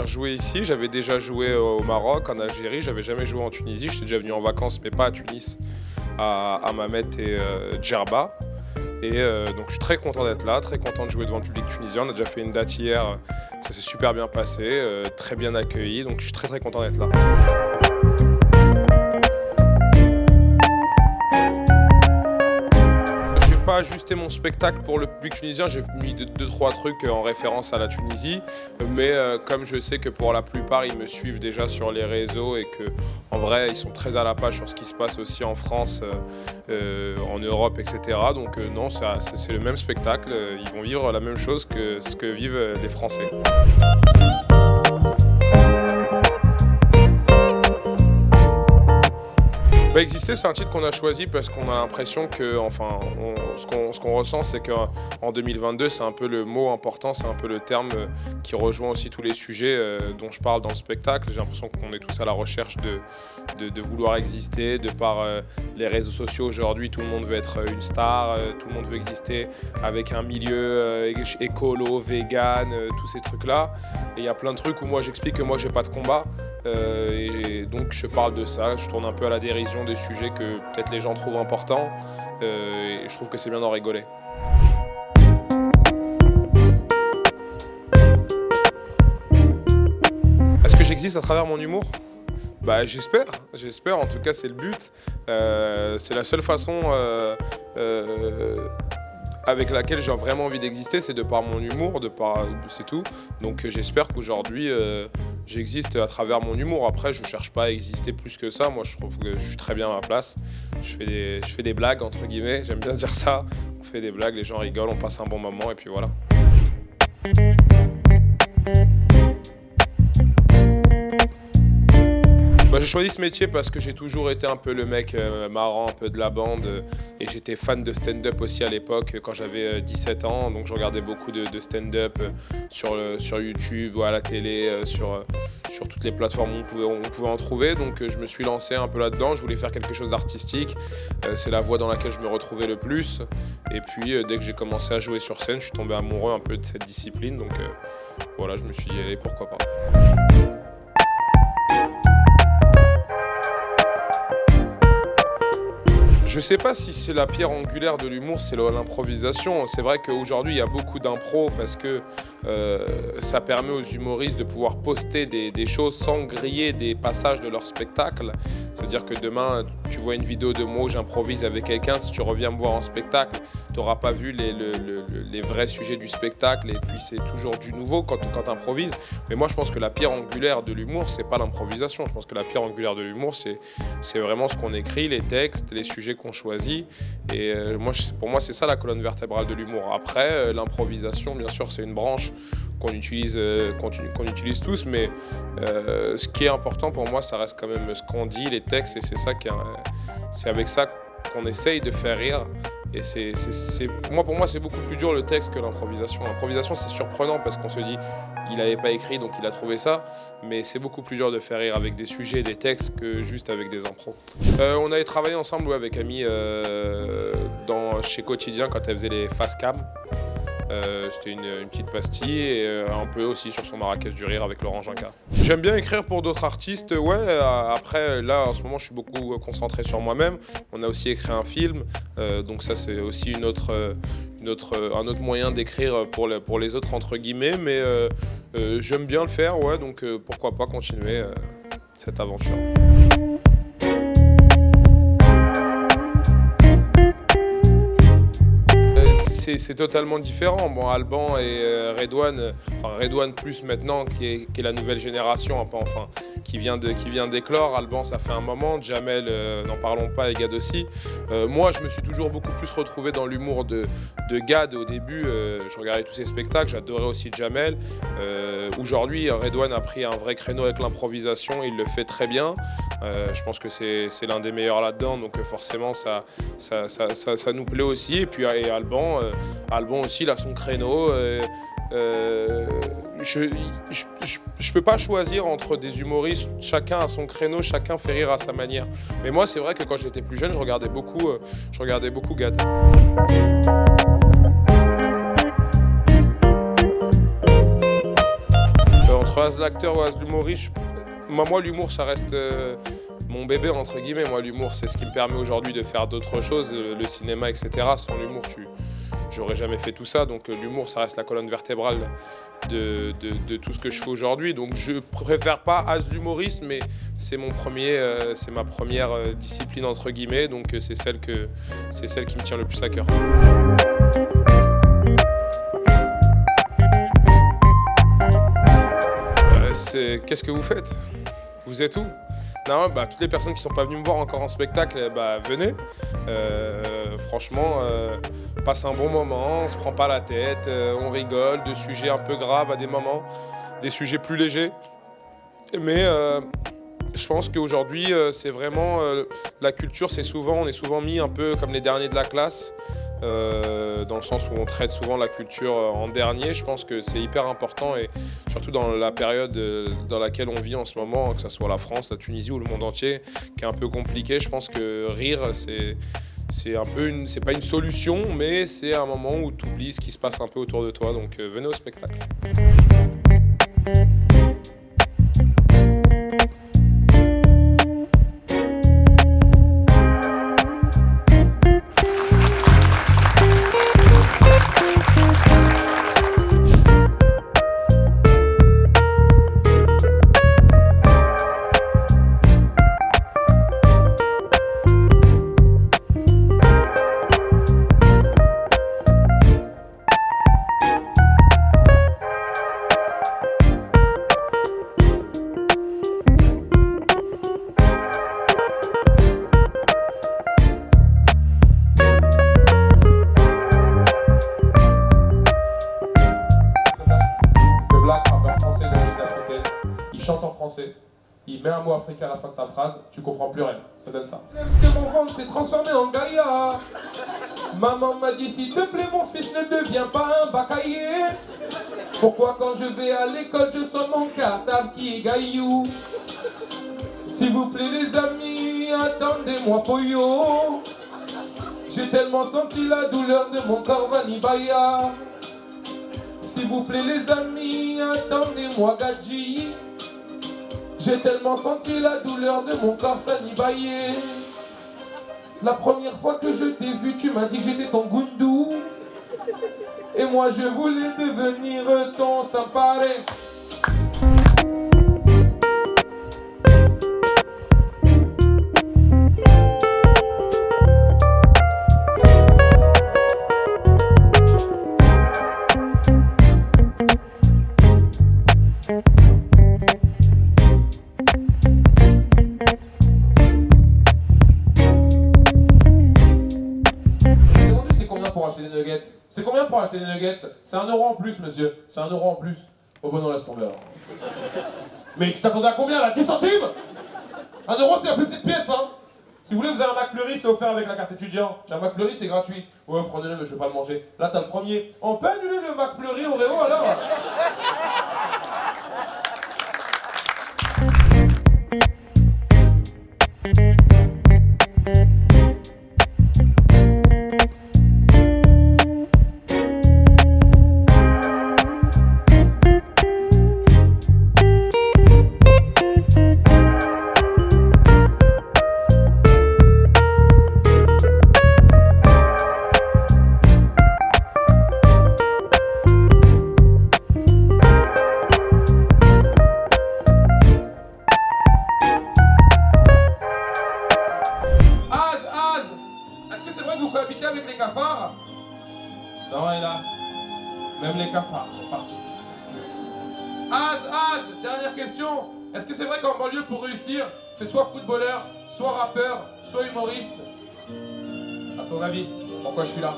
venir jouer ici. J'avais déjà joué au Maroc, en Algérie. J'avais jamais joué en Tunisie. J'étais déjà venu en vacances, mais pas à Tunis, à Hammamet et Djerba. Donc je suis très content d'être là, très content de jouer devant le public tunisien. On a déjà fait une date hier, ça s'est super bien passé, très bien accueilli. Donc je suis très content d'être là. Pas ajusté mon spectacle pour le public tunisien, j'ai mis 2-3 trucs en référence à la Tunisie, mais comme je sais que pour la plupart ils me suivent déjà sur les réseaux et que en vrai ils sont très à la page sur ce qui se passe aussi en France, en Europe, etc. Donc non, c'est le même spectacle, ils vont vivre la même chose que ce que vivent les Français. Exister, c'est un titre qu'on a choisi parce qu'on a l'impression que, enfin, ce qu'on ressent, c'est qu'en 2022, c'est un peu le mot important, c'est un peu le terme qui rejoint aussi tous les sujets dont je parle dans le spectacle. J'ai l'impression qu'on est tous à la recherche de vouloir exister, de par les réseaux sociaux aujourd'hui, tout le monde veut être une star, tout le monde veut exister avec un milieu écolo, vegan, tous ces trucs-là. Et il y a plein de trucs où moi j'explique que moi j'ai pas de combat. Et donc je parle de ça, je tourne un peu à la dérision des sujets que peut-être les gens trouvent importants et je trouve que c'est bien d'en rigoler. Est-ce que j'existe à travers mon humour ? J'espère, en tout cas c'est le but. C'est la seule façon avec laquelle j'ai vraiment envie d'exister, c'est de par mon humour, c'est tout. Donc j'espère qu'aujourd'hui j'existe à travers mon humour. Après, je cherche pas à exister plus que ça. Moi, je trouve que je suis très bien à ma place. Je fais des blagues, entre guillemets, j'aime bien dire ça. On fait des blagues, les gens rigolent, on passe un bon moment et puis voilà. J'ai choisi ce métier parce que j'ai toujours été un peu le mec marrant, un peu de la bande, et j'étais fan de stand-up aussi à l'époque quand j'avais 17 ans, donc je regardais beaucoup de stand-up sur YouTube ou à la télé, sur toutes les plateformes où on pouvait en trouver, donc je me suis lancé un peu là-dedans. Je voulais faire quelque chose d'artistique, c'est la voie dans laquelle je me retrouvais le plus, et puis dès que j'ai commencé à jouer sur scène, je suis tombé amoureux un peu de cette discipline, donc voilà, je me suis dit allez, pourquoi pas. Je sais pas si c'est la pierre angulaire de l'humour, c'est l'improvisation. C'est vrai qu'aujourd'hui, il y a beaucoup d'impro parce que ça permet aux humoristes de pouvoir poster des choses sans griller des passages de leur spectacle. C'est-à-dire que demain, tu vois une vidéo de moi où j'improvise avec quelqu'un, si tu reviens me voir en spectacle, tu n'auras pas vu les vrais sujets du spectacle et puis c'est toujours du nouveau quand tu improvises. Mais moi, je pense que la pierre angulaire de l'humour, c'est pas l'improvisation. Je pense que la pierre angulaire de l'humour, c'est vraiment ce qu'on écrit, les textes, les sujets qu'on choisit. Et pour moi, c'est ça la colonne vertébrale de l'humour. Après, l'improvisation, bien sûr, c'est une branche qu'on utilise tous, mais ce qui est important pour moi, ça reste quand même ce qu'on dit, les textes, et c'est avec ça qu'on essaye de faire rire. Et pour moi, c'est beaucoup plus dur le texte que l'improvisation. L'improvisation, c'est surprenant parce qu'on se dit, il n'avait pas écrit, donc il a trouvé ça. Mais c'est beaucoup plus dur de faire rire avec des sujets et des textes que juste avec des impros. On avait travaillé ensemble avec Ami chez Quotidien quand elle faisait les face cam. C'était une petite pastille et un peu aussi sur son Marrakech du Rire avec Laurent Ginca. J'aime bien écrire pour d'autres artistes, ouais. Après, là, en ce moment, je suis beaucoup concentré sur moi-même. On a aussi écrit un film, donc ça, c'est aussi un autre moyen d'écrire pour les autres, entre guillemets. Mais j'aime bien le faire, ouais, donc pourquoi pas continuer cette aventure. C'est totalement différent. Bon, Alban et Redouane, enfin Redouane plus maintenant, qui est la nouvelle génération, un peu, enfin, qui vient d'éclore. Alban, ça fait un moment. Jamel, n'en parlons pas, et Gad aussi. Moi, je me suis toujours beaucoup plus retrouvé dans l'humour de Gad au début. Je regardais tous ses spectacles, j'adorais aussi Jamel. Aujourd'hui, Redouane a pris un vrai créneau avec l'improvisation, il le fait très bien. Je pense que c'est l'un des meilleurs là-dedans, donc forcément ça nous plaît aussi. Et puis Alban aussi, il a son créneau. Je peux pas choisir entre des humoristes, chacun a son créneau, chacun fait rire à sa manière. Mais moi, c'est vrai que quand j'étais plus jeune, je regardais beaucoup Gad. Entre As l'acteur ou As l'humoriste, moi l'humour ça reste mon bébé entre guillemets. Moi l'humour c'est ce qui me permet aujourd'hui de faire d'autres choses, le cinéma etc. Sans l'humour j'aurais jamais fait tout ça, donc l'humour ça reste la colonne vertébrale de tout ce que je fais aujourd'hui. Donc je préfère pas As l'humoriste, mais c'est ma première discipline entre guillemets, donc c'est celle qui me tient le plus à cœur. Qu'est-ce que vous faites? Vous êtes où? Non, toutes les personnes qui sont pas venues me voir encore en spectacle, venez. Franchement, passe un bon moment, on se prend pas la tête, on rigole de sujets un peu graves à des moments, des sujets plus légers. Mais je pense qu'aujourd'hui, c'est vraiment la culture, on est souvent mis un peu comme les derniers de la classe. Dans le sens où on traite souvent la culture en dernier. Je pense que c'est hyper important et surtout dans la période dans laquelle on vit en ce moment, que ce soit la France, la Tunisie ou le monde entier, qui est un peu compliqué. Je pense que rire, c'est pas une solution, mais c'est un moment où tu oublies ce qui se passe un peu autour de toi. Donc venez au spectacle. Il chante en français, il met un mot africain à la fin de sa phrase, tu comprends plus rien, ça donne ça. Parce que mon ventre s'est transformé en Gaïa. Maman m'a dit s'il te plaît mon fils ne deviens pas un bacaillé. Pourquoi quand je vais à l'école je sens mon cartable qui est gaillou. S'il vous plaît les amis, attendez-moi poyo. J'ai tellement senti la douleur de mon corps Vanibaya. S'il vous plaît les amis, attendez-moi Gadji. J'ai tellement senti la douleur de mon corps Sanibaye. La première fois que je t'ai vu, tu m'as dit que j'étais ton Goundou. Et moi je voulais devenir ton Sampare. C'est combien pour acheter des nuggets? C'est 1 € en plus, monsieur. C'est 1 € en plus. Oh bon, non, laisse tomber alors. Mais tu t'attendais à combien là? 10 centimes? 1 € c'est la plus petite pièce, hein. Si vous voulez, vous avez un McFlurry, c'est offert avec la carte étudiant. J'ai un McFlurry, c'est gratuit. Ouais, prenez-le, mais je vais pas le manger. Là, t'as le premier. On peut annuler le McFlurry Oreo alors? Vous cohabitez avec les cafards? Non, hélas. Même les cafards sont partis. Az, dernière question. Est-ce que c'est vrai qu'en banlieue, pour réussir, c'est soit footballeur, soit rappeur, soit humoriste? À ton avis, pourquoi je suis là?